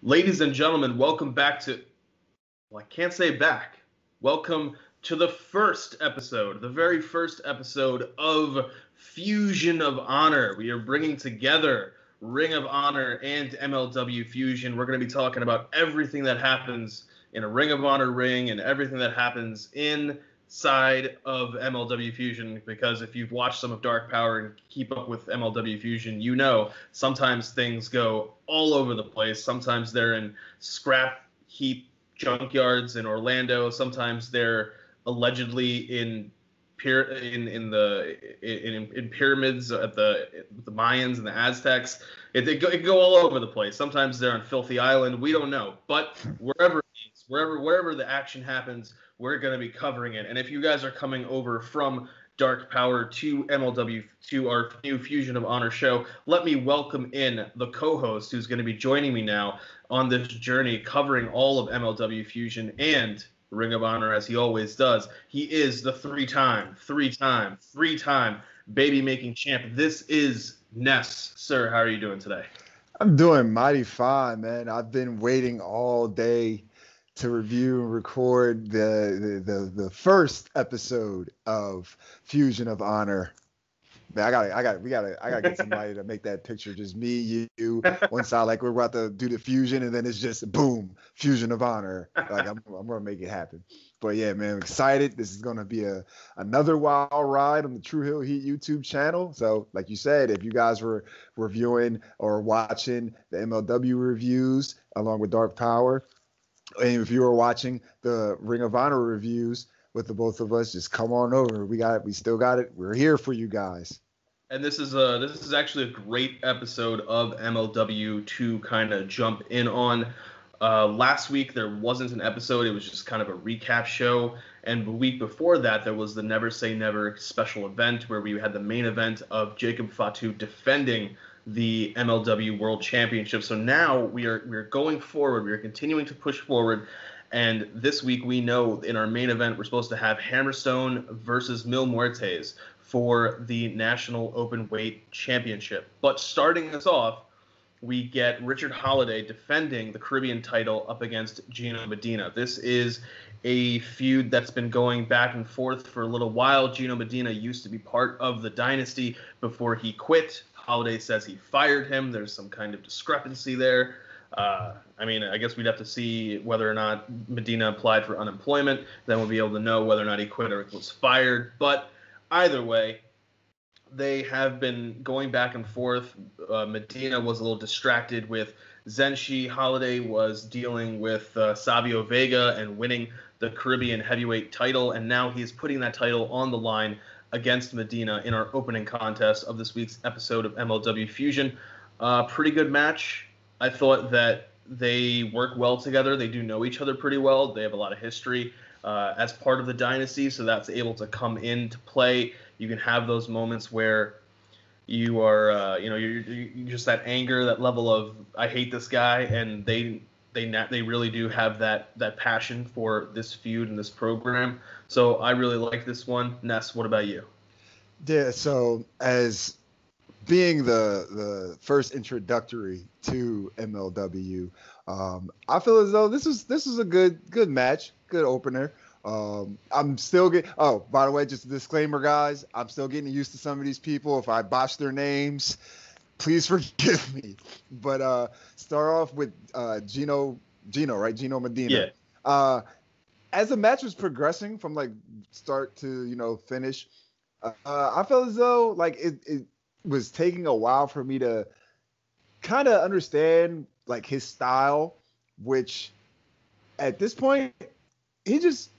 Ladies and gentlemen, welcome back to, well, I can't say back. Welcome to the very first episode of Fusion of Honor. We are bringing together Ring of Honor and MLW Fusion. We're going to be talking about everything that happens in a Ring of Honor ring and everything that happens inside of MLW Fusion, because if you've watched some of Dark Power and keep up with MLW Fusion, you know sometimes things go all over the place. Sometimes they're in scrap heap junkyards in Orlando. Sometimes they're allegedly in pyramids at the Mayans and the Aztecs. It can go all over the place. Sometimes they're on Filthy Island. We don't know, but wherever the action happens, we're going to be covering it. And if you guys are coming over from Dark Power to MLW, to our new Fusion of Honor show, let me welcome in the co-host who's going to be joining me now on this journey covering all of MLW Fusion and Ring of Honor, as he always does. He is the three-time baby-making champ. This is Ness. Sir, how are you doing today? I'm doing mighty fine, man. I've been waiting all day to review and record the first episode of Fusion of Honor. Man, we gotta get somebody to make that picture. Just me, you, one side, like we're about to do the fusion, and then it's just boom, Fusion of Honor. Like I'm gonna make it happen. But yeah, man, I'm excited. This is gonna be another wild ride on the True Hill Heat YouTube channel. So, like you said, if you guys were reviewing or watching the MLW reviews along with Dark Power, and if you were watching the Ring of Honor reviews with the both of us, just come on over. We still got it. We're here for you guys. And this is actually a great episode of MLW to kind of jump in on. Last week there wasn't an episode; it was just kind of a recap show. And the week before that, there was the Never Say Never special event where we had the main event of Jacob Fatu defending the MLW World Championship. So now we're going forward. We are continuing to push forward. And this week, we know in our main event, we're supposed to have Hammerstone versus Muertes for the National Openweight Championship. But starting us off, we get Richard Holliday defending the Caribbean title up against Gino Medina. This is a feud that's been going back and forth for a little while. Gino Medina used to be part of the dynasty before he quit. Holliday says he fired him. There's some kind of discrepancy there. I guess we'd have to see whether or not Medina applied for unemployment. Then we'll be able to know whether or not he quit or was fired. But either way, they have been going back and forth. Medina was a little distracted with Zenshi. Holliday was dealing with Savio Vega and winning the Caribbean heavyweight title. And now he's putting that title on the line against Medina in our opening contest of this week's episode of MLW Fusion. Pretty good match. I thought that they work well together. They do know each other pretty well. They have a lot of history as part of the dynasty, so that's able to come into play. You can have those moments where you are, you're just that anger, that level of I hate this guy, and they really do have that passion for this feud and this program. So I really like this one. Ness, what about you? Yeah. So as being the first introductory to MLW, I feel as though this is a good match, good opener. I'm still getting. Oh, by the way, just a disclaimer, guys. I'm still getting used to some of these people. If I botch their names, please forgive me. But start off with Gino, right? Gino Medina. Yeah. As the match was progressing from like start to finish, I felt as though like it was taking a while for me to kind of understand like his style, which at this point he just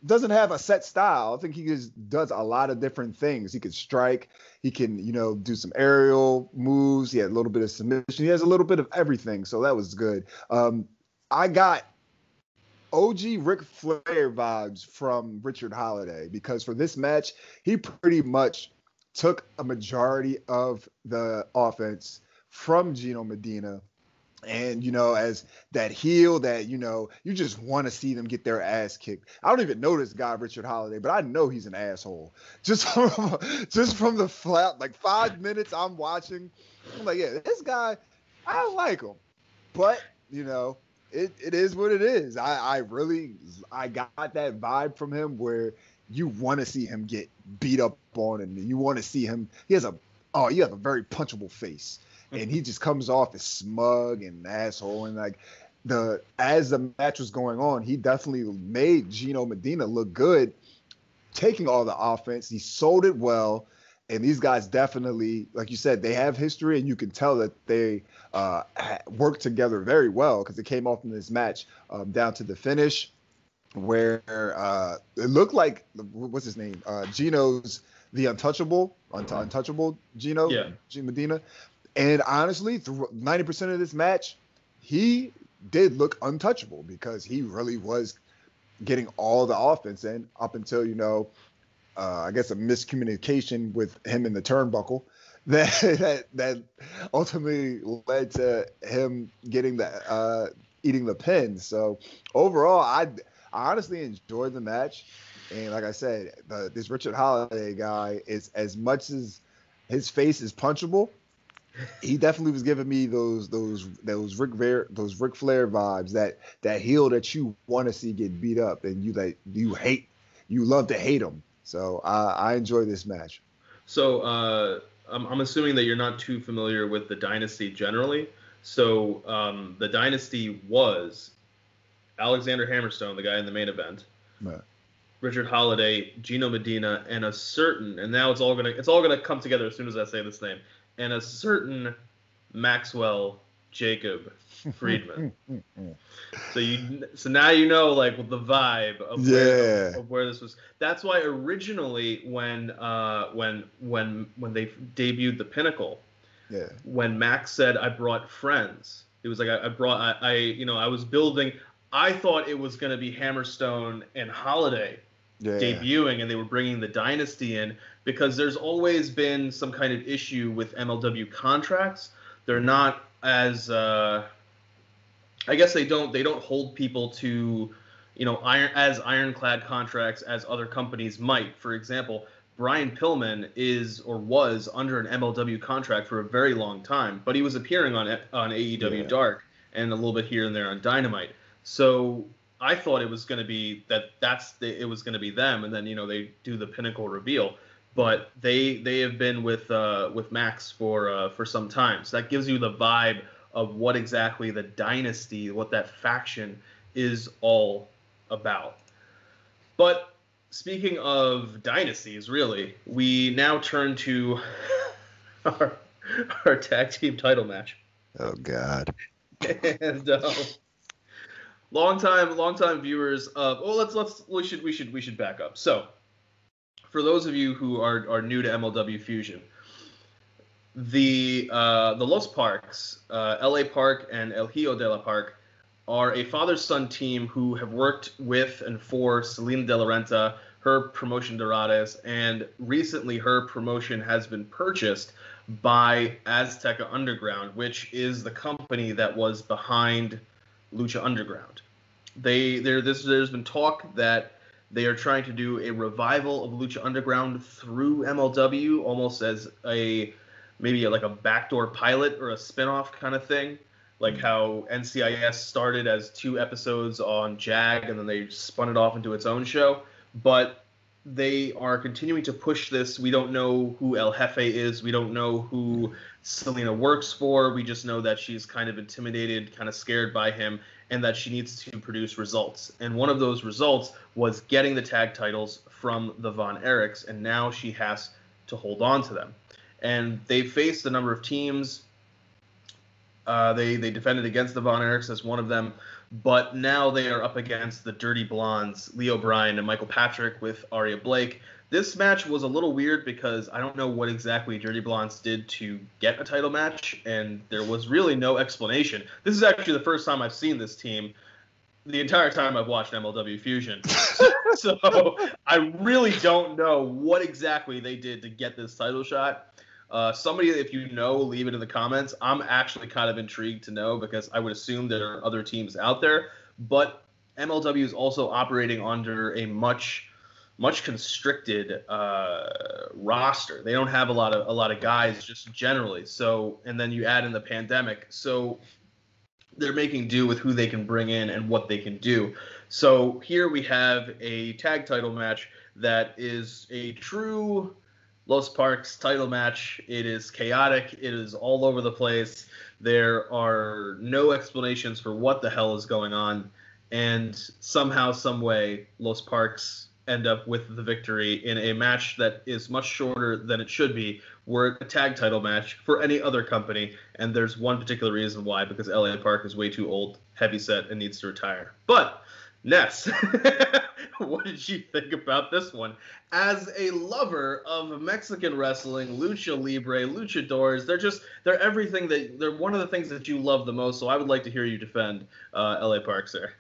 doesn't have a set style. I think he just does a lot of different things. He can strike, he can do some aerial moves, he had a little bit of submission, he has a little bit of everything, so that was good. I got OG Ric Flair vibes from Richard Holliday, because for this match he pretty much took a majority of the offense from Gino Medina. And, as that heel that, you just want to see them get their ass kicked. I don't even know this guy, Richard Holliday, but I know he's an asshole. Just from the flat, like 5 minutes I'm watching, I'm like, yeah, this guy, I don't like him. But you know, it is what it is. I got that vibe from him where you want to see him get beat up on, and you want to see him. He has a very punchable face, and he just comes off as smug and asshole. And like as the match was going on, he definitely made Gino Medina look good, taking all the offense. He sold it well. And these guys definitely, like you said, they have history, and you can tell that they work together very well, because it came off in this match down to the finish, where it looked like, what's his name? Gino's the untouchable Gino, yeah. Gino Medina. And honestly, through 90% of this match, he did look untouchable, because he really was getting all the offense in up until, I guess a miscommunication with him in the turnbuckle that ultimately led to him getting eating the pin. So overall, I honestly enjoyed the match. And like I said, this Richard Holiday guy is, as much as his face is punchable, he definitely was giving me those Ric Flair vibes, that heel that you want to see get beat up, and you love to hate him. So I enjoy this match. So I'm assuming that you're not too familiar with the Dynasty generally. So the Dynasty was Alexander Hammerstone, the guy in the main event, right. Richard Holiday, Gino Medina, and and now it's all gonna come together as soon as I say this name, and a certain Maxwell Jacob Friedman. So now you know, like, with the vibe of where this was. That's why originally when they debuted the Pinnacle, when Max said, "I brought friends," it was like I was building. I thought it was going to be Hammerstone and Holiday debuting, and they were bringing the Dynasty in, because there's always been some kind of issue with MLW contracts. They're not as I guess they don't hold people to, ironclad contracts as other companies might. For example, Brian Pillman was under an MLW contract for a very long time, but he was appearing on AEW Dark and a little bit here and there on Dynamite. So I thought it was going to be it was going to be them, and then they do the Pinnacle reveal. But they have been with Max for some time, so that gives you the vibe of what exactly the Dynasty, what that faction is all about. But speaking of dynasties, really, we now turn to our tag team title match. Oh God! And long-time viewers of we should back up. So, for those of you who are new to MLW Fusion, the Los Parks, LA Park and El Hijo de la Park, are a father-son team who have worked with and for Selena De La Renta, her promotion Dorades, and recently her promotion has been purchased by Azteca Underground, which is the company that was behind Lucha Underground. There's been talk that they are trying to do a revival of Lucha Underground through MLW, almost as maybe like a backdoor pilot or a spinoff kind of thing, like how NCIS started as 2 episodes on JAG and then they spun it off into its own show. But they are continuing to push this. We don't know who El Jefe is. We don't know who Selena works for. We just know that she's kind of intimidated, kind of scared by him, and that she needs to produce results. And one of those results was getting the tag titles from the Von Erichs, and now she has to hold on to them. And they faced a number of teams. They defended against the Von Erichs as one of them, but now they are up against the Dirty Blondes, Leo Bryan and Michael Patrick with Aria Blake. This match was a little weird because I don't know what exactly Dirty Blondes did to get a title match, and there was really no explanation. This is actually the first time I've seen this team the entire time I've watched MLW Fusion. So I really don't know what exactly they did to get this title shot. Somebody, if you know, leave it in the comments. I'm actually kind of intrigued to know, because I would assume there are other teams out there. But MLW is also operating under a much constricted roster. They don't have a lot of guys just generally. So, and then you add in the pandemic. So they're making do with who they can bring in and what they can do. So here we have a tag title match that is a true Los Parks title match. It is chaotic. It is all over the place. There are no explanations for what the hell is going on. And somehow, some way, Los Parks end up with the victory in a match that is much shorter than it should be. We're a tag title match for any other company, and there's one particular reason why, because LA Park is way too old, heavyset, and needs to retire. But, Ness, what did you think about this one? As a lover of Mexican wrestling, lucha libre, luchadors, they're everything they're one of the things that you love the most, so I would like to hear you defend LA Park, sir.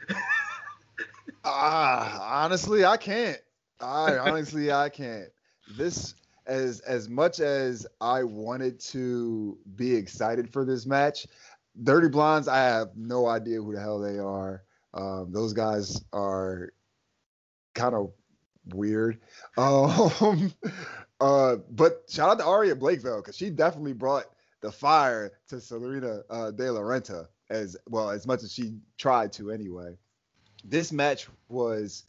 Honestly, I can't. I can't. This, as much as I wanted to be excited for this match, Dirty Blondes, I have no idea who the hell they are. Those guys are kind of weird. But shout out to Aria Blake though, because she definitely brought the fire to Serena De La Renta as much as she tried to anyway. This match was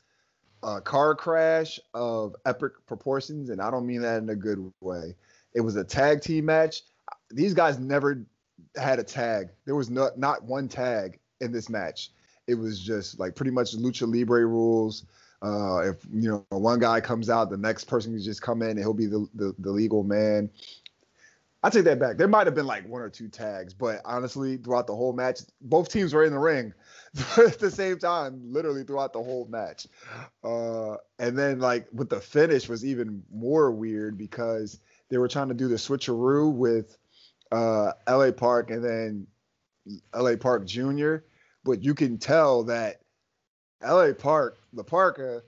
a car crash of epic proportions, and I don't mean that in a good way. It was a tag team match. These guys never had a tag. There was not one tag in this match. It was just like pretty much lucha libre rules. If one guy comes out, the next person can just come in and he'll be the legal man. I take that back. There might have been like one or two tags, but honestly, throughout the whole match, both teams were in the ring at the same time, literally throughout the whole match. And then like with the finish was even more weird because they were trying to do the switcheroo with LA Park and then LA Park Jr., but you can tell that LA Park, the Parker,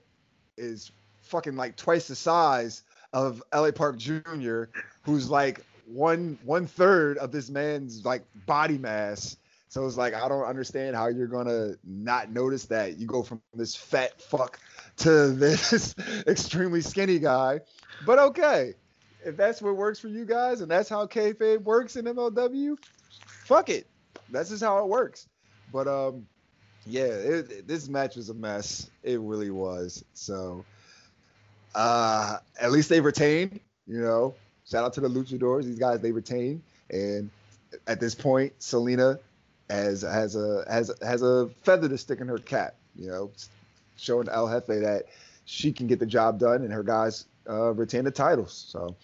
is fucking like twice the size of LA Park Jr., who's like one third of this man's like body mass. So it's like, I don't understand how you're gonna not notice that. You go from this fat fuck to this extremely skinny guy. But okay, if that's what works for you guys and that's how kayfabe works in MLW, fuck it. That's just how it works. But this match was a mess. It really was. So at least they retained, Shout out to the luchadors. These guys, they retain. And at this point, Selena has a feather to stick in her cap, showing El Jefe that she can get the job done and her guys retain the titles. So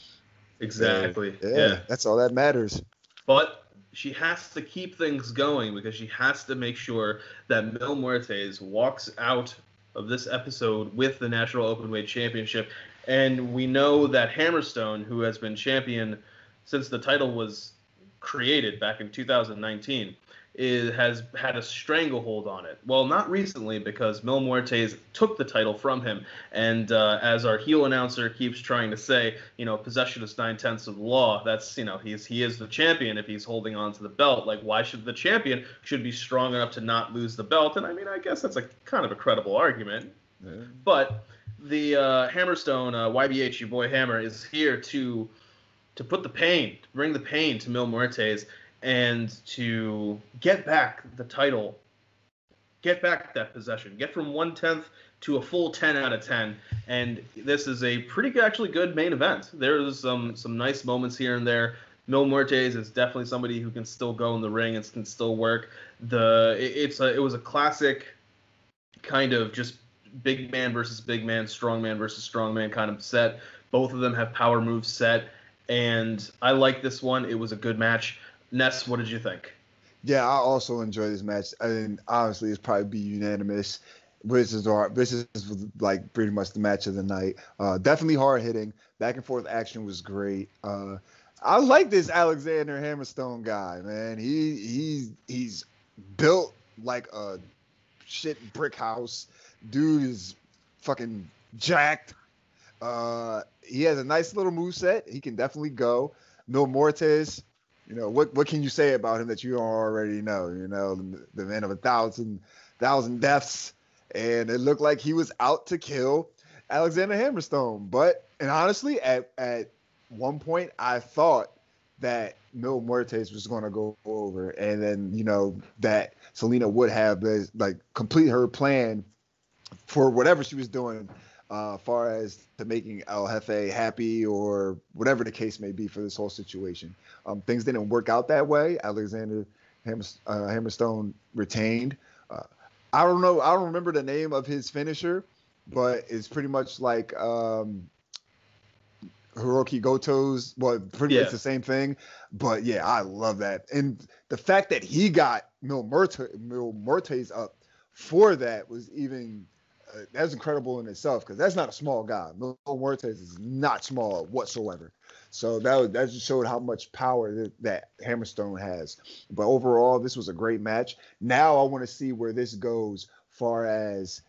exactly. Yeah, that's all that matters. But she has to keep things going because she has to make sure that Mil Muertes walks out of this episode with the National Openweight Championship. And we know that Hammerstone, who has been champion since the title was created back in 2019, has had a stranglehold on it. Well, not recently, because Mil Muertes took the title from him. And as our heel announcer keeps trying to say, possession is 9/10 of the law. That's, he is the champion if he's holding on to the belt. Like, why should the champion should be strong enough to not lose the belt? And I mean, I guess that's a kind of a credible argument. Yeah. But the Hammerstone, YBH, your boy Hammer, is here to put the pain, to bring the pain to Mil Muertes, and to get back the title, get back that possession, get from 1/10 to a full 10 out of 10. And this is a pretty actually good main event. There's some nice moments here and there. Mil Muertes is definitely somebody who can still go in the ring and can still work. It was a classic kind of just big man versus big man, strong man versus strong man kind of set. Both of them have power moves set, and I like this one. It was a good match. Ness, what did you think? Yeah, I also enjoyed this match. I mean, honestly, it's probably be unanimous. This is like pretty much the match of the night. Definitely hard hitting. Back and forth action was great. I like this Alexander Hammerstone guy, man. He's built like a shit brick house. Dude is fucking jacked. He has a nice little moveset. He can definitely go. Mil Muertes, what can you say about him that you don't already know? The man of 1,000 deaths, and it looked like he was out to kill Alexander Hammerstone. And honestly, at one point, I thought that Mil Muertes was going to go over, and then that Selena would have complete her plan for whatever she was doing, far as to making El Jefe happy or whatever the case may be for this whole situation. Things didn't work out that way. Alexander Hammerstone retained. I don't know. I don't remember the name of his finisher, but it's pretty much like Hiroki Goto's. Well, pretty much the same thing. But yeah, I love that. And the fact that he got Mil Muertes up for that was even that's incredible in itself, because that's not a small guy. Mil Muertes is not small whatsoever. So that just showed how much power that Hammerstone has. But overall, this was a great match. Now I want to see where this goes, far as,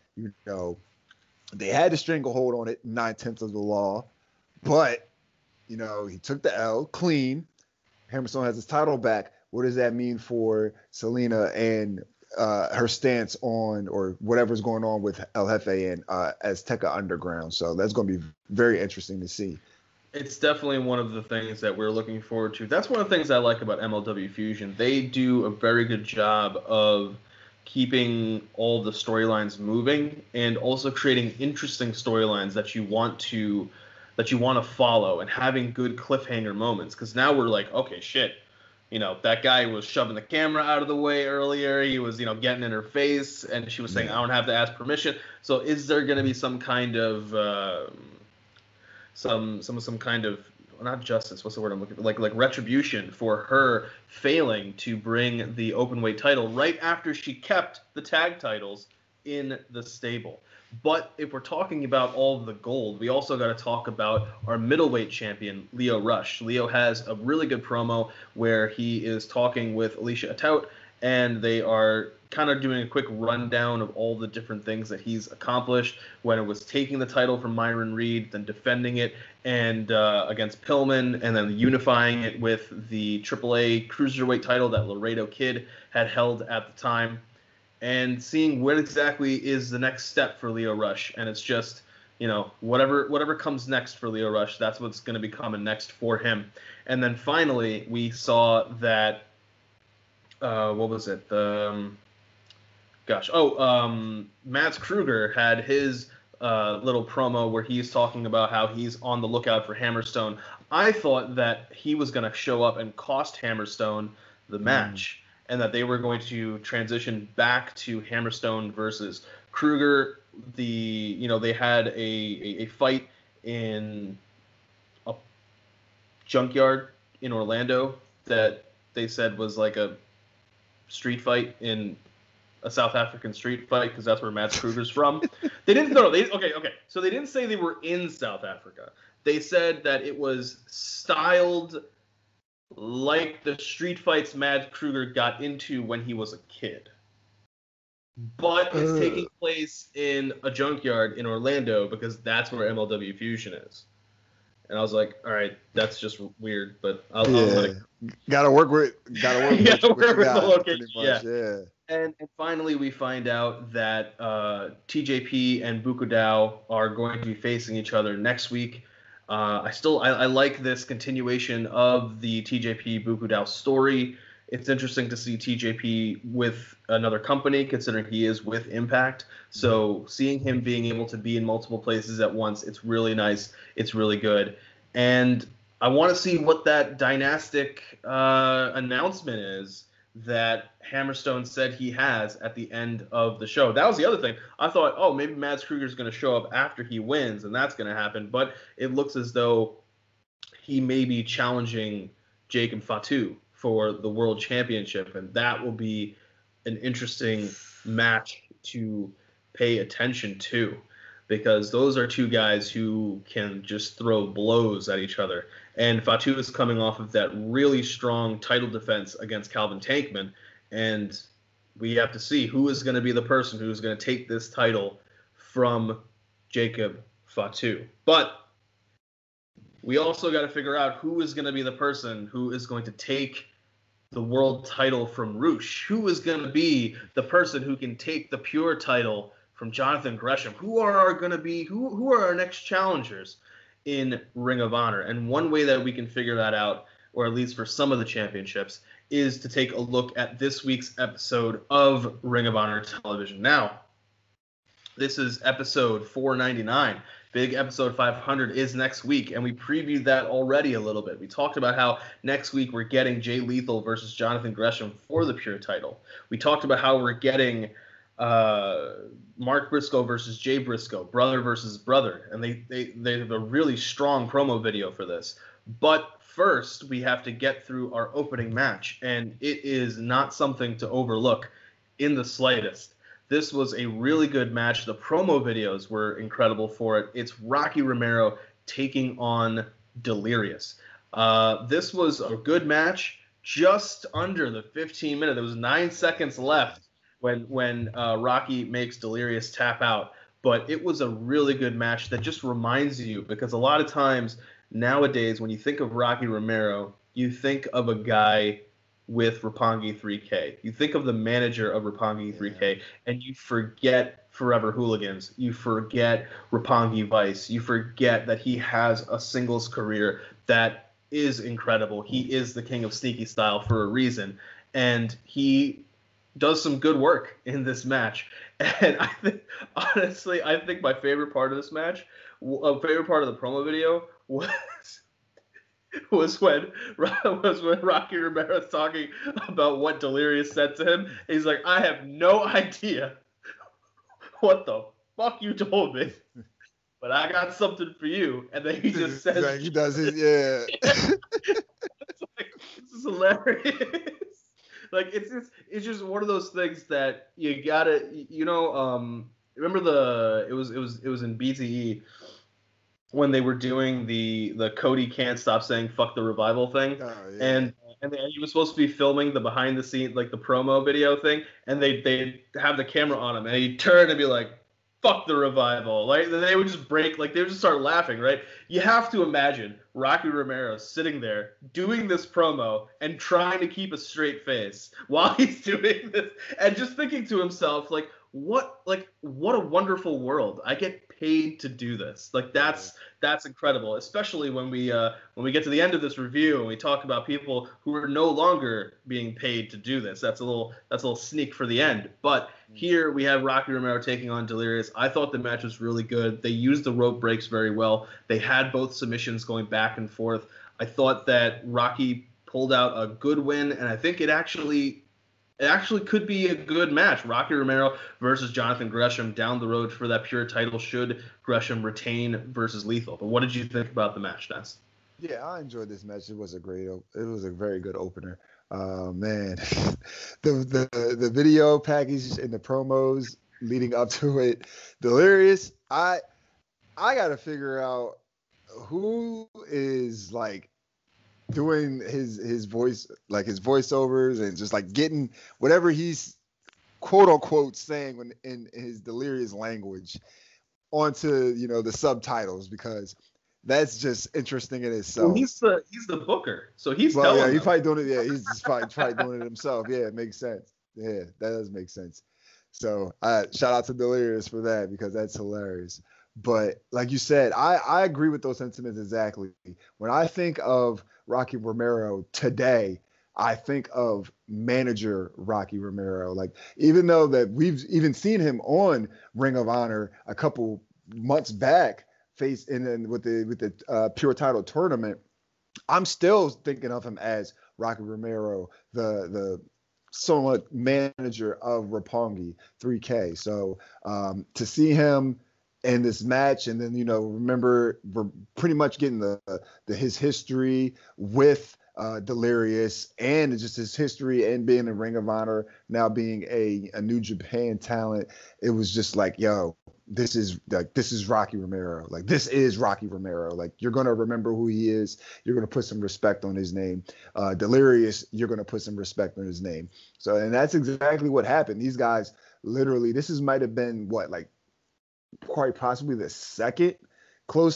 they had the stranglehold on it, 9/10 of the law. But, he took the L clean. Hammerstone has his title back. What does that mean for Selena and her stance on, or whatever's going on with El Jefe and Azteca Underground? So that's going to be very interesting to see. It's definitely one of the things that we're looking forward to. That's one of the things I like about MLW Fusion. They do a very good job of keeping all the storylines moving and also creating interesting storylines that you want to follow, and having good cliffhanger moments. Because now we're like, okay, shit, that guy was shoving the camera out of the way earlier. He was, getting in her face, and she was saying, I don't have to ask permission. So is there going to be some kind of some kind of, not justice, what's the word I'm looking for, like retribution for her failing to bring the openweight title right after she kept the tag titles in the stable? But if we're talking about all of the gold, we also got to talk about our middleweight champion, Lio Rush. Lio has a really good promo where he is talking with Alicia Atout, and they are kind of doing a quick rundown of all the different things that he's accomplished, when it was taking the title from Myron Reed, then defending it and against Pillman, and then unifying it with the AAA Cruiserweight title that Laredo Kid had held at the time, and seeing what exactly is the next step for Lio Rush. And it's just, whatever comes next for Lio Rush, that's what's going to be coming next for him. And then finally, we saw that, what was it? Mads Kruger had his little promo where he's talking about how he's on the lookout for Hammerstone. I thought that he was going to show up and cost Hammerstone the match, and that they were going to transition back to Hammerstone versus Kruger. They had a fight in a junkyard in Orlando that they said was like a street fight in a South African street fight, because that's where Mads Kruger's from. They didn't. Okay. So they didn't say they were in South Africa. They said that it was styled like the street fights Mads Kruger got into when he was a kid, but it's taking place in a junkyard in Orlando, because that's where MLW Fusion is. And I was like, all right, that's just weird, but I'll let it. Gotta work with the location. Yeah. And finally, we find out that TJP and Bukudao are going to be facing each other next week. I like this continuation of the TJP Bukudao story. It's interesting to see TJP with another company, considering he is with Impact. So seeing him being able to be in multiple places at once, it's really nice. It's really good. And I want to see what that dynastic announcement is that Hammerstone said he has at the end of the show. That was the other thing. I thought, oh, maybe Mads Kruger's going to show up after he wins, and that's going to happen. But it looks as though he may be challenging Jacob Fatu for the World Championship, and that will be an interesting match to pay attention to, because those are two guys who can just throw blows at each other. And Fatu is coming off of that really strong title defense against Calvin Tankman, and we have to see who is going to be the person who's going to take this title from Jacob Fatu. But we also got to figure out who is going to be the person who is going to take the world title from Roosh. Who is going to be the person who can take the pure title from Jonathan Gresham? Who are our next challengers in Ring of Honor? And one way that we can figure that out or at least for some of the championships, is to take a look at this week's episode of Ring of Honor Television. Now, this is episode 499. Big episode 500 is next week, and we previewed that already a little bit. We talked about how next week we're getting Jay Lethal versus Jonathan Gresham for the Pure title. We talked about how we're getting Mark Briscoe versus Jay Briscoe, brother versus brother, and they have a really strong promo video for this. But first, we have to get through our opening match, and it is not something to overlook in the slightest. This was a really good match. The promo videos were incredible for it. It's Rocky Romero taking on Delirious. This was a good match, just under the 15 minutes. There was 9 seconds left when Rocky makes Delirious tap out. But it was a really good match that just reminds you, because a lot of times nowadays when you think of Rocky Romero, you think of a guy with Roppongi 3K. You think of the manager of Roppongi 3K, and you forget Forever Hooligans. You forget Roppongi Vice. You forget that he has a singles career that is incredible. He is the king of sneaky style for a reason, and he does some good work in this match. And honestly, I think my favorite part of this match, favorite part of the promo video was when Rocky Romero was talking about what Delirious said to him. He's like, I have no idea what the fuck you told me, but I got something for you. And then he just says, like he does it, yeah. It's like, this is hilarious. Like it's just one of those things that you gotta, remember it was in BTE when they were doing the Cody can't stop saying fuck the revival thing. Oh, yeah. And he was supposed to be filming the behind the scenes, like the promo video thing, and they have the camera on him, and he'd turn and be like, fuck the revival. Like, they would just break, like, they would just start laughing, right? You have to imagine Rocky Romero sitting there doing this promo and trying to keep a straight face while he's doing this, and just thinking to himself, like, what a wonderful world. I get paid to do this. Like, that's incredible, especially when we get to the end of this review and we talk about people who are no longer being paid to do this. That's a little sneak for the end. But here we have Rocky Romero taking on Delirious. I thought the match was really good. They used the rope breaks very well. They had both submissions going back and forth. I thought that Rocky pulled out a good win, and I think it actually could be a good match. Rocky Romero versus Jonathan Gresham down the road for that Pure title should Gresham retain versus Lethal. But what did you think about the match, Ness? Yeah, I enjoyed this match. It was a very good opener. Man, the video package and the promos leading up to it, Delirious. I got to figure out who is like doing his voice, like his voiceovers, and just like getting whatever he's quote unquote saying when in his Delirious language onto the subtitles, because that's just interesting in itself. Well, he's the booker, so he's telling them. He's probably doing it. Yeah, he's just probably doing it himself. Yeah, it makes sense. Yeah, that does make sense. So shout out to Delirious for that, because that's hilarious. But like you said, I agree with those sentiments exactly. When I think of Rocky Romero today, I think of manager Rocky Romero. Like, even though that we've even seen him on Ring of Honor a couple months back, with the Pure title tournament, I'm still thinking of him as Rocky Romero, the somewhat manager of Roppongi 3K. So to see him in this match, and then remember, we're pretty much getting his history with Delirious, and just his history and being in Ring of Honor, now being a New Japan talent. It was just like, yo, this is Rocky Romero. Like, this is Rocky Romero. Like, you're gonna remember who he is. You're gonna put some respect on his name. Delirious, you're gonna put some respect on his name. So, and that's exactly what happened. These guys literally, might have been quite possibly the second or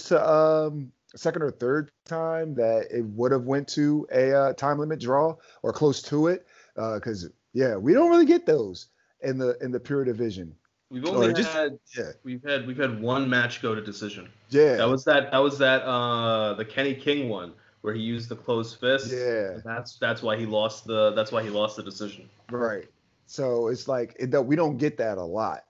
third time that it would have went to a time limit draw, or close to it, because we don't really get those in the Pure division. We've only had one match go to decision. Yeah, that was the Kenny King one where he used the closed fist. Yeah. And that's why he lost the decision. Right. So it's like we don't get that a lot,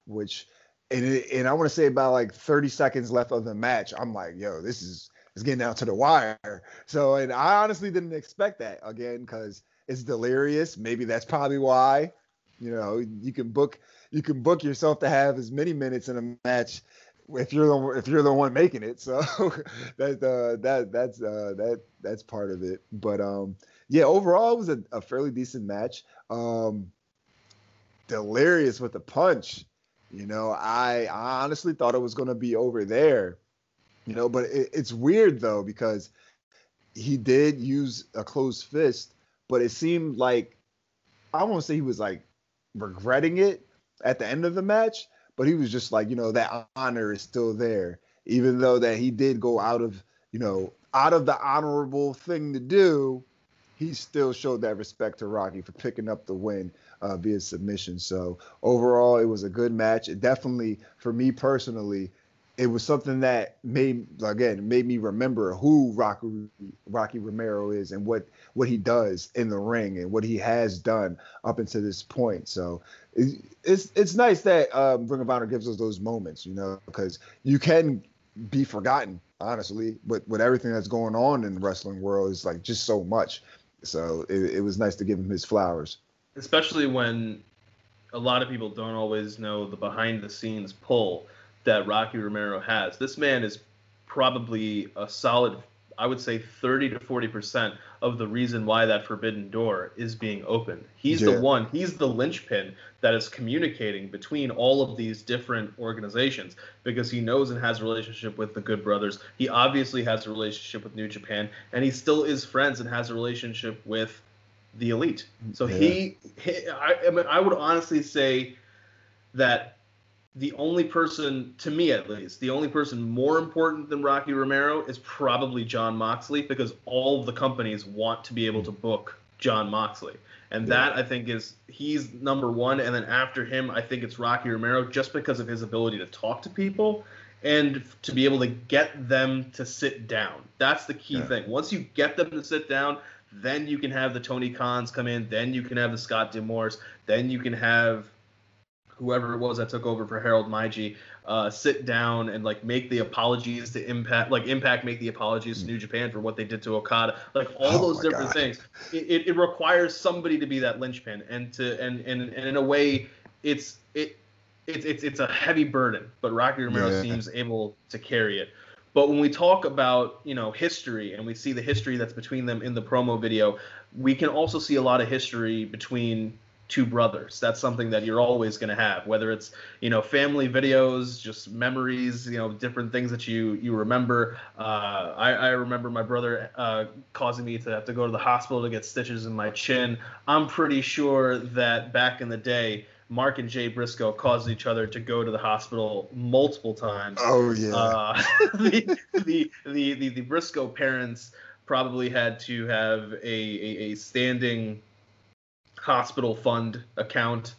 and I want to say about like 30 seconds left of the match, I'm like, yo, this is getting down to the wire. So, and I honestly didn't expect that again because it's Delirious. Maybe that's probably why. You can book yourself to have as many minutes in a match if you're the one making it. So that's part of it. But yeah, overall it was a fairly decent match. Delirious with the punch. I honestly thought it was going to be over there. But it's weird though because he did use a closed fist, but it seemed like I won't say he was like regretting it at the end of the match, but he was just like, that honor is still there, even though that he did go out of the honorable thing to do. He still showed that respect to Rocky for picking up the win via submission. So overall, it was a good match. It definitely, for me personally, it was something that made me remember who Rocky Romero is and what he does in the ring and what he has done up until this point. So it's nice that Ring of Honor gives us those moments, because you can be forgotten, honestly, but with everything that's going on in the wrestling world, is like just so much. So it was nice to give him his flowers. Especially when a lot of people don't always know the behind-the-scenes pull that Rocky Romero has. This man is probably a solid, I would say 30 to 40% of the reason why that forbidden door is being opened. He's the linchpin that is communicating between all of these different organizations because he knows and has a relationship with the Good Brothers. He obviously has a relationship with New Japan, and he still is friends and has a relationship with the Elite. So I would honestly say that the only person, to me at least, the only person more important than Rocky Romero is probably Jon Moxley, because all of the companies want to be able to book Jon Moxley. And that, I think, he's number one. And then after him, I think it's Rocky Romero, just because of his ability to talk to people and to be able to get them to sit down. That's the key thing. Once you get them to sit down, then you can have the Tony Khans come in. Then you can have the Scott D'Amores. Then you can have whoever it was that took over for Harold Meiji, sit down and make the apologies to Impact, Impact make the apologies to New Japan for what they did to Okada, all those different things. It requires somebody to be that linchpin, and in a way, it's a heavy burden, but Rocky Romero seems able to carry it. But when we talk about history, and we see the history that's between them in the promo video, we can also see a lot of history between two brothers. That's something that you're always going to have, whether it's family videos, just memories, different things that you remember. I remember my brother causing me to have to go to the hospital to get stitches in my chin. I'm pretty sure that back in the day, Mark and Jay Briscoe caused each other to go to the hospital multiple times. Oh yeah. The Briscoe parents probably had to have a standing hospital fund account,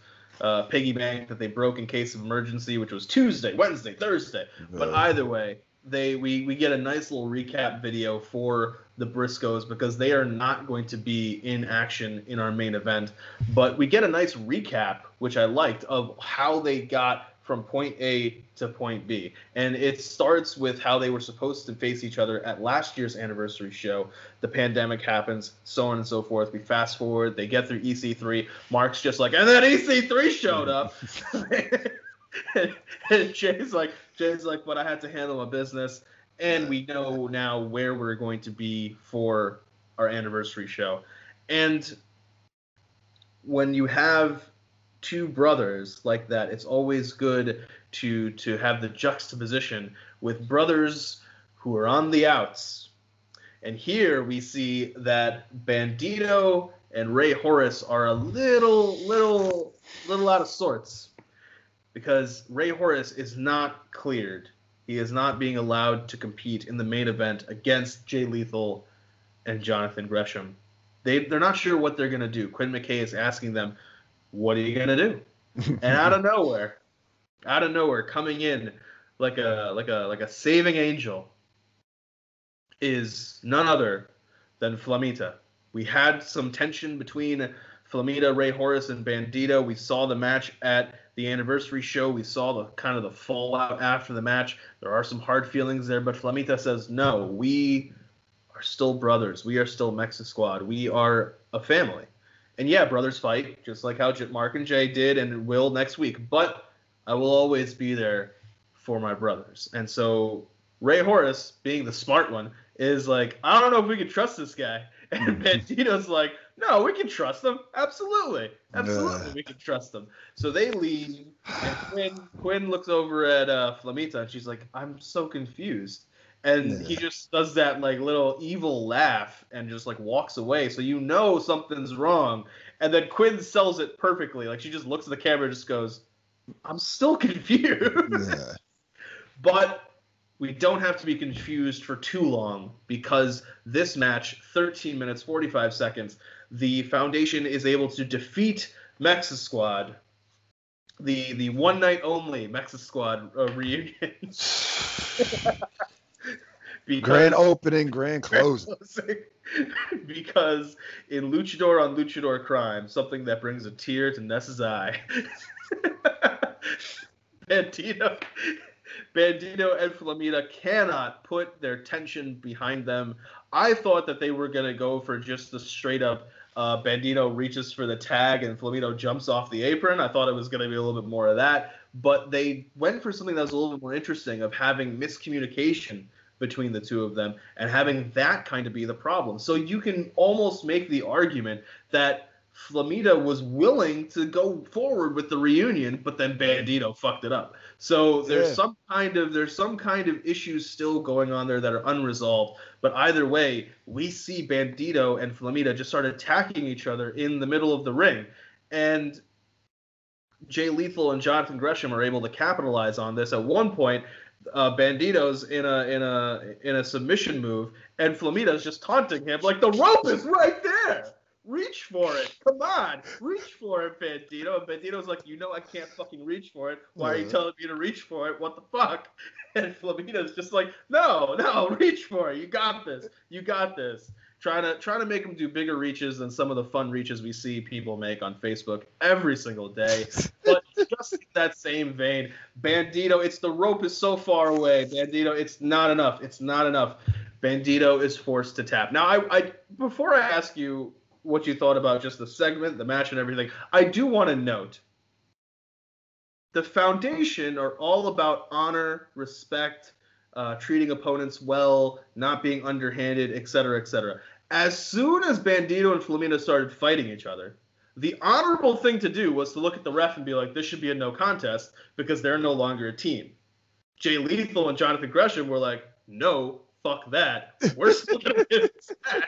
piggy bank that they broke in case of emergency, which was Tuesday, Wednesday, Thursday. But either way, we get a nice little recap video for the Briscoes because they are not going to be in action in our main event. But we get a nice recap, which I liked, of how they got from point A to point B. And it starts with how they were supposed to face each other at last year's anniversary show. The pandemic happens, so on and so forth. We fast forward, they get through EC3. Mark's just like, and then EC3 showed up. And Jay's like, but I had to handle my business. And we know now where we're going to be for our anniversary show. And when you have two brothers like that, it's always good to have the juxtaposition with brothers who are on the outs. And here we see that Bandito and Ray Horace are a little out of sorts, because Ray Horace is not cleared. He is not being allowed to compete in the main event against Jay Lethal and Jonathan Gresham. They're not sure what they're going to do. Quinn McKay is asking them, what are you going to do? And out of nowhere, coming in like a saving angel is none other than Flamita. We had some tension between Flamita, Rey Horus, and Bandito. We saw the match at the anniversary show. We saw the kind of the fallout after the match. There are some hard feelings there, but Flamita says, no, we are still brothers. We are still Mexisquad. We are a family. And yeah, brothers fight, just like how Mark and Jay did and will next week. But I will always be there for my brothers. And so Rey Horus, being the smart one, is like, I don't know if we can trust this guy. And Bandito's like, no, we can trust him. Absolutely. We can trust him. So they leave, and Quinn looks over at Flamita, and she's like, I'm so confused. And he just does that like little evil laugh and just like walks away. So you know something's wrong. And then Quinn sells it perfectly. Like she just looks at the camera and just goes, I'm still confused. Yeah. But we don't have to be confused for too long, because this match, 13 minutes, 45 seconds, the Foundation is able to defeat Mexisquad, the one night only Mexisquad reunion. Grand opening, grand closing. Because in Luchador on Luchador Crime, something that brings a tear to Ness's eye, Bandito and Flamita cannot put their tension behind them. I thought that they were going to go for just the straight up Bandito reaches for the tag and Flamita jumps off the apron. I thought it was going to be a little bit more of that. But they went for something that was a little bit more interesting, of having miscommunication between the two of them and having that kind of be the problem. So you can almost make the argument that Flamita was willing to go forward with the reunion, but then Bandito fucked it up. So there's some kind of issues still going on there that are unresolved. But either way, we see Bandito and Flamita just start attacking each other in the middle of the ring, and Jay Lethal and Jonathan Gresham are able to capitalize on this. At one point, Bandito's in a submission move, and Flamita's just taunting him like, the rope is right there. Reach for it. Come on. Reach for it, Bandito. And Bandito's like, you know I can't fucking reach for it. Why are you telling me to reach for it? What the fuck? And Flamita's just like, no, reach for it. You got this. Trying to make him do bigger reaches than some of the fun reaches we see people make on Facebook every single day. But just in that same vein, Bandito, the rope is so far away. Bandito, it's not enough. Bandito is forced to tap. Now, I before I ask you what you thought about just the segment, the match, and everything, I do want to note the Foundation are all about honor, respect, treating opponents well, not being underhanded, etc., etc. As soon as Bandito and Flamita started fighting each other, the honorable thing to do was to look at the ref and be like, this should be a no contest because they're no longer a team. Jay Lethal and Jonathan Gresham were like, no, fuck that. We're still going to win this match.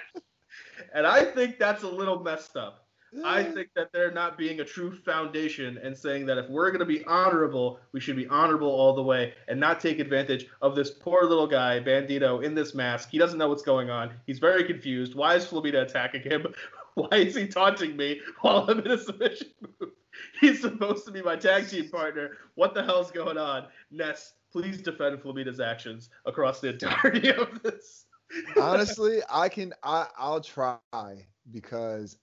And I think that's a little messed up. I think that they're not being a true Foundation and saying that if we're going to be honorable, we should be honorable all the way and not take advantage of this poor little guy, Bandito, in this mask. He doesn't know what's going on. He's very confused. Why is Flamita attacking him? Why is he taunting me while I'm in a submission move? He's supposed to be my tag team partner. What the hell's going on? Ness, please defend Flamita's actions across the entirety of this. Honestly, I'll try, because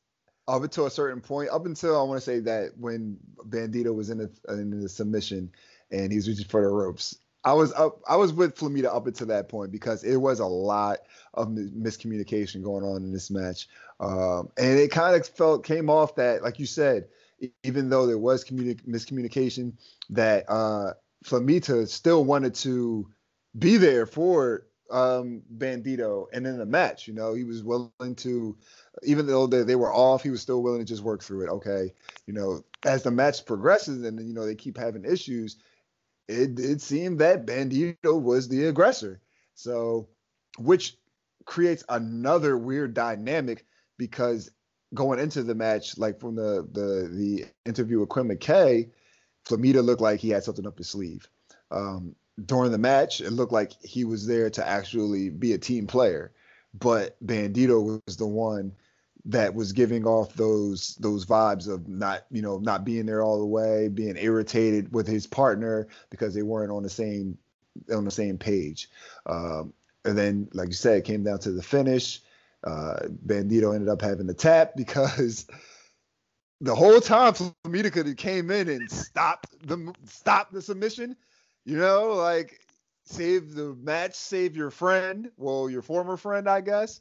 up until a certain point, up until I want to say that when Bandito was in the submission and he was reaching for the ropes, I was with Flamita up until that point, because it was a lot of miscommunication going on in this match, and it kind of came off that, like you said, even though there was miscommunication, that Flamita still wanted to be there for Bandito, and in the match, he was willing to, even though they were off, he was still willing to just work through it. Okay, as the match progresses and they keep having issues, it seemed that Bandito was the aggressor. So, which creates another weird dynamic, because going into the match, like from the interview with Quinn McKay, Flamita looked like he had something up his sleeve. During the match, it looked like he was there to actually be a team player, but Bandito was the one that was giving off those vibes of not being there all the way, being irritated with his partner because they weren't on the same page. And then, like you said, it came down to the finish. Bandito ended up having to tap because the whole time Flamita could have came in and stopped the submission, like save the match, save your friend, well, your former friend, I guess,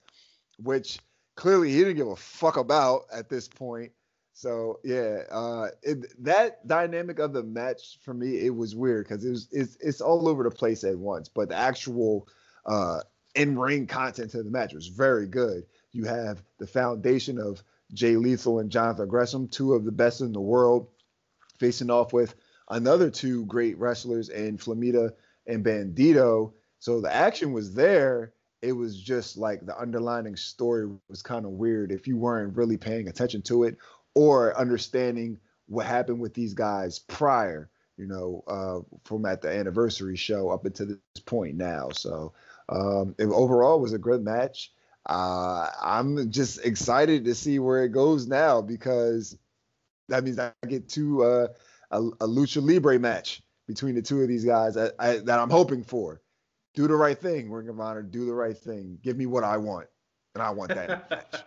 which clearly he didn't give a fuck about at this point. So yeah, that dynamic of the match for me, it was weird because it's all over the place at once, but the actual in-ring content to the match was very good. You have the foundation of Jay Lethal and Jonathan Gresham, two of the best in the world, facing off with another two great wrestlers in Flamita and Bandito. So the action was there. It was just like the underlying story was kind of weird if you weren't really paying attention to it or understanding what happened with these guys prior, from at the anniversary show up until this point now. So overall, it was a good match. I'm just excited to see where it goes now because that means I get to a Lucha Libre match between the two of these guys that I'm hoping for. Do the right thing, Ring of Honor. Do the right thing. Give me what I want, and I want that match.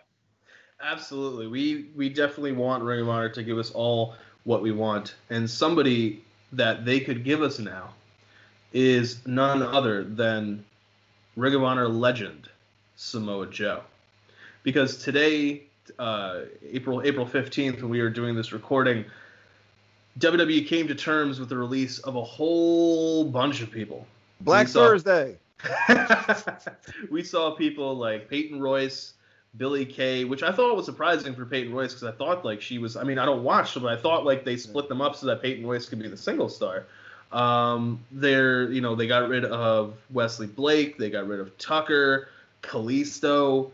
Absolutely. We definitely want Ring of Honor to give us all what we want. And somebody that they could give us now is none other than Ring of Honor legend Samoa Joe. Because today, April 15th, when we were doing this recording, WWE came to terms with the release of a whole bunch of people. Black Thursday. We saw people like Peyton Royce, Billie Kay, which I thought was surprising for Peyton Royce because I thought like she was, I don't watch her, but I thought like they split them up so that Peyton Royce could be the single star. They got rid of Wesley Blake, they got rid of Tucker, Kalisto,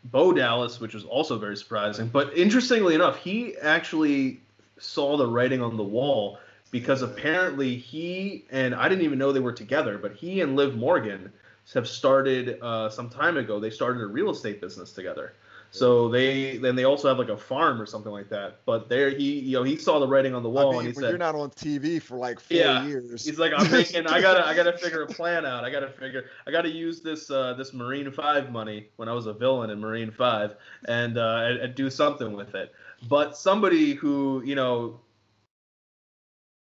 Bo Dallas, which was also very surprising. But interestingly enough, he actually saw the writing on the wall because apparently he, and I didn't even know they were together, but he and Liv Morgan have started some time ago. They started a real estate business together. So they also have like a farm or something like that. But there he saw the writing on the wall and he said, "You're not on TV for like 4 years." He's like, I gotta figure a plan out. I gotta use this Marine 5 money when I was a villain in Marine 5 and do something with it. But somebody who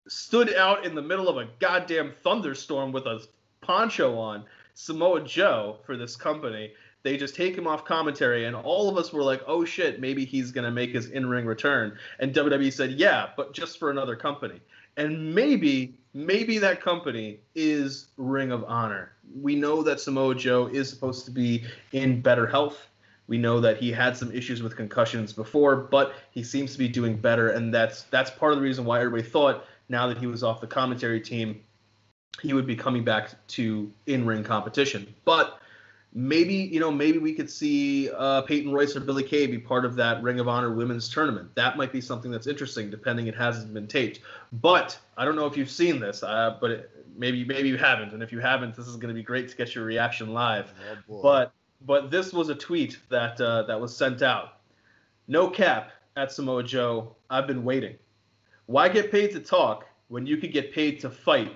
stood out in the middle of a goddamn thunderstorm with a poncho on, Samoa Joe, for this company. They just take him off commentary, and all of us were like, oh shit, maybe he's going to make his in-ring return. And WWE said, yeah, but just for another company. And maybe that company is Ring of Honor. We know that Samoa Joe is supposed to be in better health. We know that he had some issues with concussions before, but he seems to be doing better, and that's part of the reason why everybody thought now that he was off the commentary team, he would be coming back to in-ring competition. But maybe we could see Peyton Royce or Billie Kay be part of that Ring of Honor women's tournament. That might be something that's interesting, depending it hasn't been taped. But I don't know if you've seen this, but maybe you haven't. And if you haven't, this is going to be great to get your reaction live. Oh, but this was a tweet that was sent out. No cap at Samoa Joe. I've been waiting. Why get paid to talk when you could get paid to fight?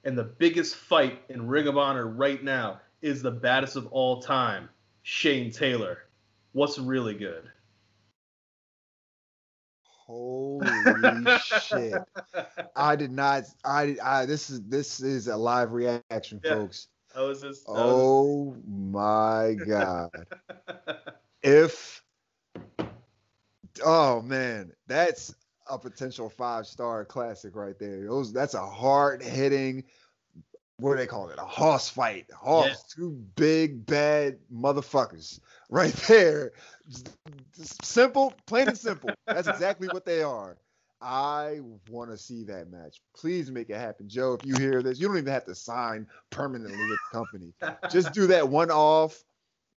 And the biggest fight in Ring of Honor right now is the baddest of all time, Shane Taylor. What's really good? Holy shit! I did not. This is a live reaction, folks. Oh my god! Oh man, that's a potential 5-star classic right there. That's a hard-hitting, what do they call it? A hoss fight. Two big, bad motherfuckers right there. Just simple, plain and simple. That's exactly what they are. I want to see that match. Please make it happen. Joe, if you hear this, you don't even have to sign permanently with the company. Just do that one-off.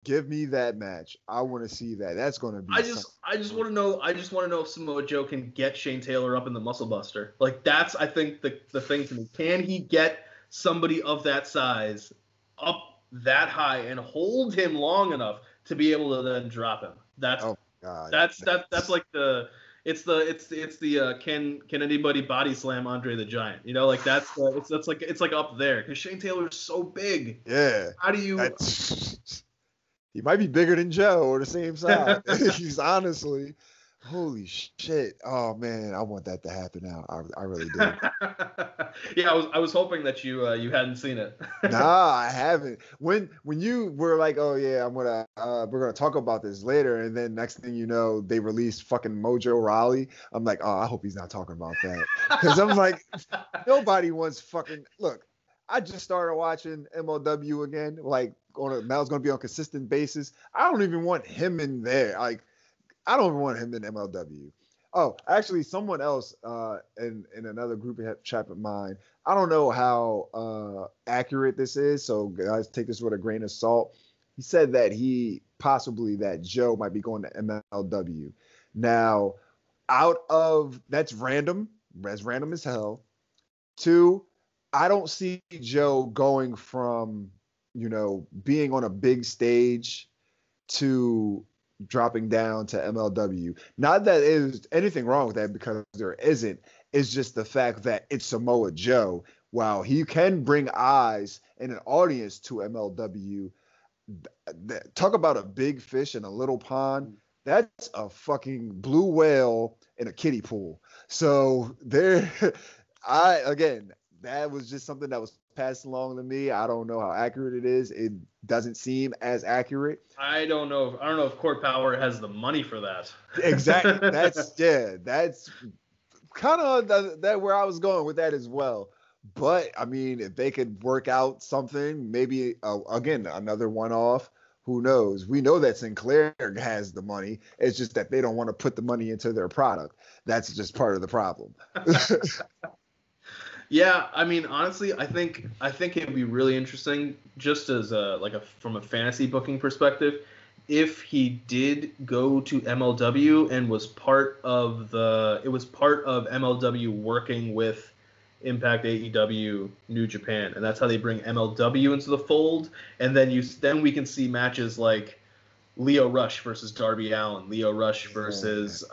Give me that match. I want to see that. That's going to be. I just want to know. I just want to know if Samoa Joe can get Shane Taylor up in the Muscle Buster. Like that's, I think, the thing to me. Can he get somebody of that size up that high and hold him long enough to be able to then drop him? That's like the. It's the can anybody body slam Andre the Giant? It's like up there because Shane Taylor is so big. Yeah. How do you? he might be bigger than Joe or the same size. He's honestly, holy shit. Oh man, I want that to happen now. I really do. Yeah, I was hoping that you hadn't seen it. Nah, I haven't. When you were like, oh yeah, we're gonna talk about this later, and then next thing you know, they released fucking Mojo Rawley. I'm like, oh, I hope he's not talking about that, because I'm like, nobody wants fucking look. I just started watching MLW again, like now it's gonna be on a consistent basis. I don't even want him in there. Like, I don't even want him in MLW. Oh, actually, someone else in another group chat of mine. I don't know how accurate this is, so guys, take this with a grain of salt. He said that that Joe might be going to MLW. Now, that's random. That's random as hell. 2, I don't see Joe going from, being on a big stage to dropping down to MLW. Not that there's anything wrong with that, because there isn't. It's just the fact that it's Samoa Joe. While he can bring eyes and an audience to MLW, talk about a big fish in a little pond. That's a fucking blue whale in a kiddie pool. So that was just something that was passed along to me. I don't know how accurate it is. It doesn't seem as accurate. I don't know if Court Power has the money for that. Exactly. That's kind of that where I was going with that as well. But I mean, if they could work out something, maybe again another one-off. Who knows? We know that Sinclair has the money. It's just that they don't want to put the money into their product. That's just part of the problem. Yeah, I mean, honestly, I think it'd be really interesting, just as from a fantasy booking perspective, if he did go to MLW and was part of MLW working with Impact, AEW, New Japan, and that's how they bring MLW into the fold. And then we can see matches like Leo Rush versus Darby Allin, Leo Rush versus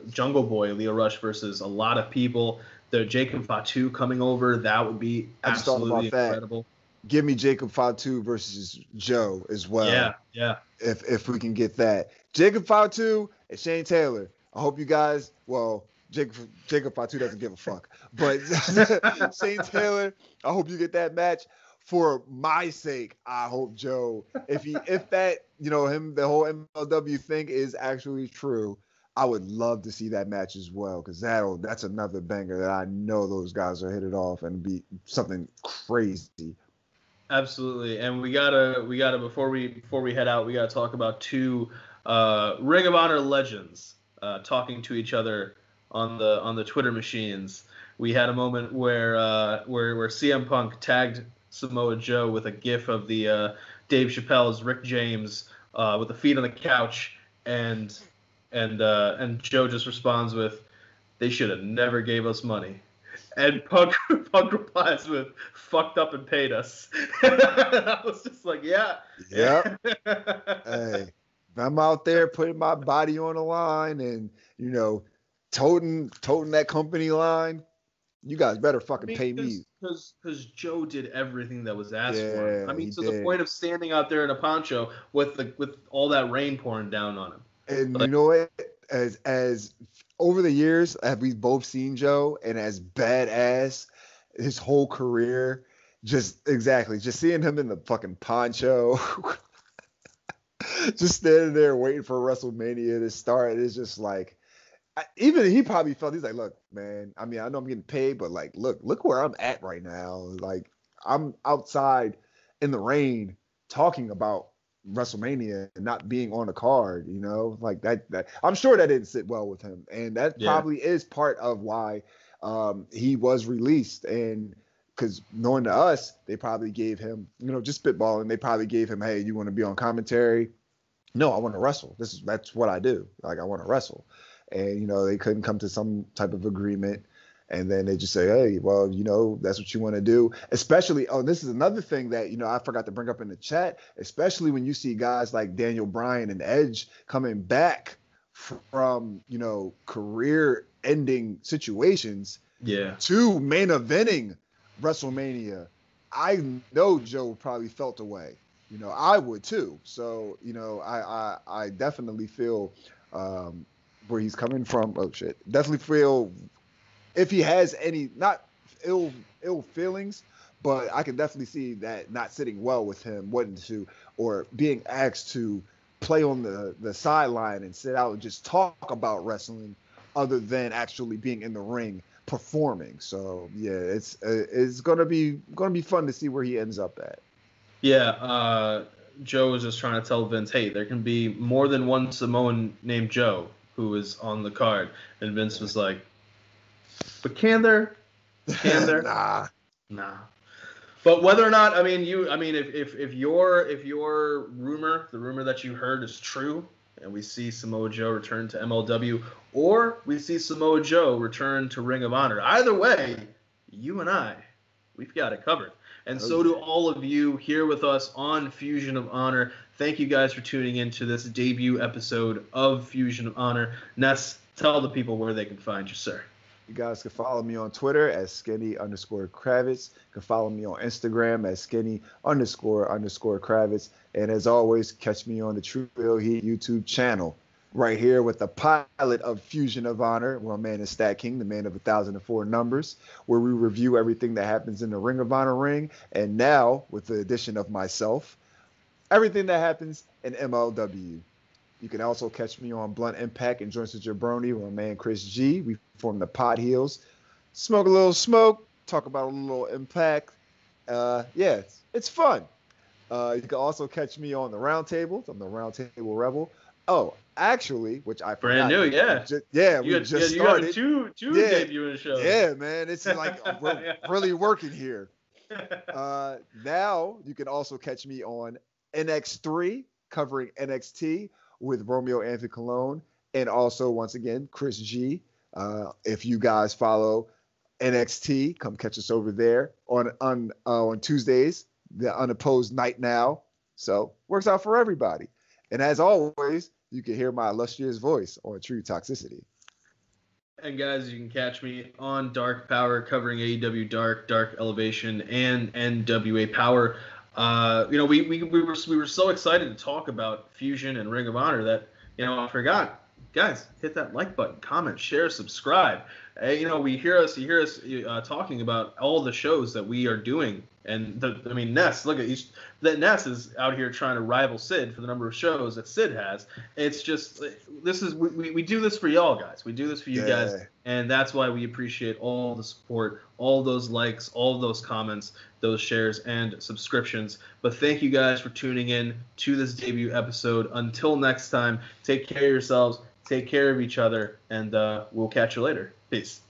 Jungle Boy, Leo Rush versus a lot of people. The Jacob Fatu coming over, that would be absolutely incredible. Give me Jacob Fatu versus Joe as well. Yeah. If we can get that. Jacob Fatu and Shane Taylor. I hope you guys, Jacob Fatu doesn't give a fuck. But Shane Taylor, I hope you get that match. For my sake, I hope Joe, if that, the whole MLW thing is actually true, I would love to see that match as well, because that's another banger that I know those guys are hit it off and be something crazy. Absolutely, and we gotta before we head out, we gotta talk about 2 Ring of Honor legends talking to each other on the Twitter machines. We had a moment where CM Punk tagged Samoa Joe with a gif of the Dave Chappelle's Rick James with the feet on the couch, and Joe just responds with, "They should have never gave us money." And Punk replies with, "Fucked up and paid us." I was just like, yeah. Yep. Hey, I'm out there putting my body on the line and, toting that company line. You guys better fucking pay me. Because Joe did everything that was asked for him. I mean, to the point of standing out there in a poncho with all that rain pouring down on him. And you know what? As over the years, have we both seen Joe, and as badass his whole career, just seeing him in the fucking poncho, just standing there waiting for WrestleMania to start, is just like, even he probably felt, he's like, look, man, I mean, I know I'm getting paid, but like, look where I'm at right now. Like, I'm outside in the rain talking about WrestleMania and not being on the card, like that I'm sure that didn't sit well with him, and that probably is part of why he was released. And because knowing to us, they probably gave him, just spitballing, they probably gave him, hey, you want to be on commentary? No, I want to wrestle. That's what I do. Like, I want to wrestle. And they couldn't come to some type of agreement. And then they just say, hey, well, that's what you want to do. Especially, this is another thing that, I forgot to bring up in the chat, especially when you see guys like Daniel Bryan and Edge coming back from, career-ending situations to main eventing WrestleMania. I know Joe probably felt away. I would too. So, I definitely feel where he's coming from. Oh shit. Definitely feel if he has any not ill feelings, but I can definitely see that not sitting well with him, wanting to or being asked to play on the sideline and sit out and just talk about wrestling other than actually being in the ring performing. So yeah, it's gonna be fun to see where he ends up at. Yeah, Joe was just trying to tell Vince, hey, there can be more than one Samoan named Joe who is on the card, and Vince was like, but can there? Can there? Nah. But whether or not, if your rumor, the rumor that you heard is true, and we see Samoa Joe return to MLW, or we see Samoa Joe return to Ring of Honor, either way, you and I, we've got it covered. And so do all of you here with us on Fusion of Honor. Thank you guys for tuning in to this debut episode of Fusion of Honor. Ness, tell the people where they can find you, sir. You guys can follow me on Twitter at skinny_Kravitz. You can follow me on Instagram at skinny__Kravitz. And as always, catch me on the True Real Heat YouTube channel. Right here with the pilot of Fusion of Honor, where my man is StatKing, the man of 1,004 numbers, where we review everything that happens in the Ring of Honor ring. And now, with the addition of myself, everything that happens in MLW. You can also catch me on Blunt Impact and Joints with Jabroni with my man Chris G. We form the Pot Heels. Smoke a little smoke, talk about a little Impact. It's fun. You can also catch me on the Roundtable. I'm the Roundtable Rebel. Oh, actually, which I forgot. Brand new, yeah. We just started. You got two debuting shows. Yeah, man. It's like we're really working here. Now you can also catch me on NX3 covering NXT with Romeo Anthony Colon, and also once again Chris G. If you guys follow NXT, come catch us over there on Tuesdays, the Unopposed Night Now. So works out for everybody. And as always, you can hear my illustrious voice on True Toxicity. And guys, you can catch me on Dark Power covering AEW Dark Elevation, and NWA Power. We were so excited to talk about Fusion and Ring of Honor that I forgot. Guys, hit that like button, comment, share, subscribe. You hear us talking about all the shows that we are doing, and Ness, look at that Ness is out here trying to rival Sid for the number of shows that Sid has. It's just we do this for y'all guys. We do this for you guys, and that's why we appreciate all the support, all those likes, all those comments, those shares and subscriptions. But thank you guys for tuning in to this debut episode. Until next time, take care of yourselves, take care of each other, and we'll catch you later. Peace.